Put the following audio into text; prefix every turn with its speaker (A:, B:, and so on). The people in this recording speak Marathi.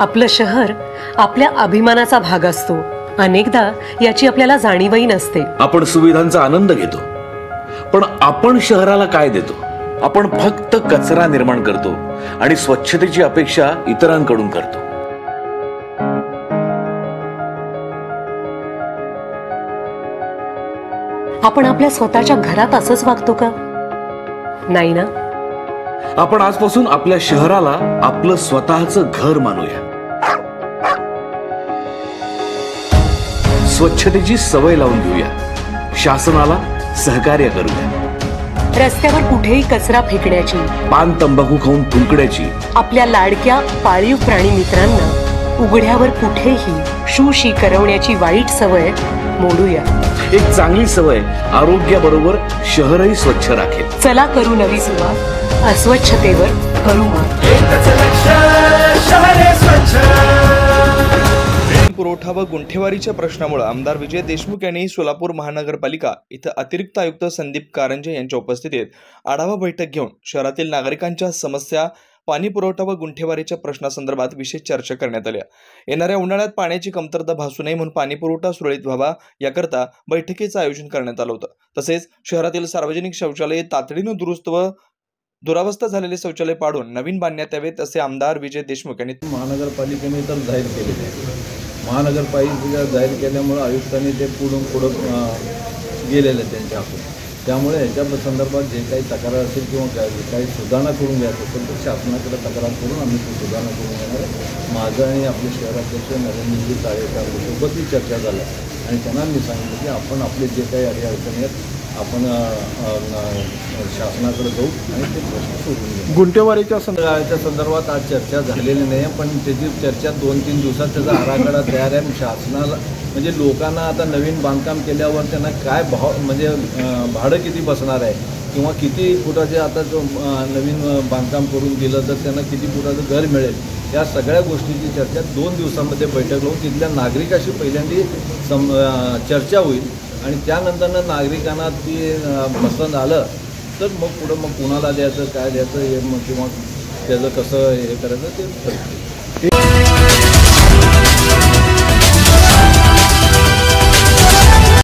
A: आपलं शहर आपल्या अभिमानाचा भाग असतो। अनेकदा याची आपल्याला जाणीवही नसते।
B: आपण सुविधांचा आनंद घेतो, पण आपण शहराला काय देतो? आपण फक्त कचरा निर्माण करतो आणि स्वच्छतेची अपेक्षा इतरांकडून करतो।
A: आपण आपल्या स्वतःच्या घरात असंच वागतो का? नाही ना।
B: आपण आजपासून आपल्या शहराला आपलं स्वतःचं घर मानूया। स्वच्छतेची सवय लावून घेऊया, शासनाला सहकार्य करूया।
A: रस्त्यावर कुठेही कचरा फेकण्याची, पान
B: तंबाखू खाऊन थुंकण्याची,
A: आपल्या लाडक्या पाळीव प्राणी मित्रांना उघड्यावर कुठेही शूशी करवण्याची वाईट सवय मोडूया।
B: एक चांगली सवय आरोग्याबरोबर शहरही स्वच्छ राखेल।
A: चला करू नवी सुरुवात, अस्वच्छतेवर करू मात।
C: पुरवठा व गुंठेवारीच्या प्रश्नामुळे आमदार विजय देशमुख यांनी सोलापूर महानगरपालिका इथं अतिरिक्त आयुक्त संदीप कारंजे यांच्या उपस्थितीत आढावा बैठक घेऊन शहरातील नागरिकांच्या समस्या, पाणी पुरवठा व गुंठेवारीच्या प्रश्नासंदर्भात विशेष चर्चा करण्यात आली। येणाऱ्या उन्हाळ्यात पाण्याची कमतरता भासू नये म्हणून पाणी पुरवठा सुरळीत व्हावा याकरता बैठकीचं आयोजन करण्यात आलं होतं। तसेच शहरातील सार्वजनिक शौचालये तातडीनं दुरुस्त व दुरावस्था झालेले शौचालय पाडून नवीन बांधण्यात यावेत असे आमदार विजय देशमुख यांनी
D: महानगरपालिकेने तर जाहीर केलेले आहे। महानगरपालिकेला जाहीर केल्यामुळे आयुक्तांनी ते पुढं गेलेले त्यांच्या हातून। त्यामुळे याच्या संदर्भात जे काही तक्रार असेल किंवा काही सुधारणा करून घ्यायचं असेल तर शासनाकडे तक्रार करून आम्ही ती सुधारणा करून घेणार आहे। माझं आणि आपले शहराध्यक्ष नरेंद्रजी तारेकरसोबतही चर्चा झाल्या आणि त्यांना मी सांगितलं की आपण आपले जे काही अडचणी आहेत आपण शासनाकडे जाऊ आणि ते प्रश्न सोडून घेऊ।
E: गुंठेवारीच्या
D: संदर्भात आज चर्चा झालेली नाही, पण त्याची चर्चा 2-3 दिवसात त्याचा आराखडा तयार आहे। शासनाला म्हणजे लोकांना आता नवीन बांधकाम केल्यावर त्यांना काय भाव म्हणजे भाडं किती बसणार आहे किंवा किती फुटाचे आता जो नवीन बांधकाम करून दिलं तर त्यांना किती फुटाचं घर मिळेल, या सगळ्या गोष्टीची चर्चा 2 दिवसामध्ये बैठक लावून तिथल्या नागरिकाशी पहिल्यांदा चर्चा होईल आणि त्यानंतर नागरिकांना ती पसंत आलं तर मग पुढं मग कुणाला द्यायचं काय द्यायचं हे मग किंवा त्याचं कसं हे करायचं ते ठरतं।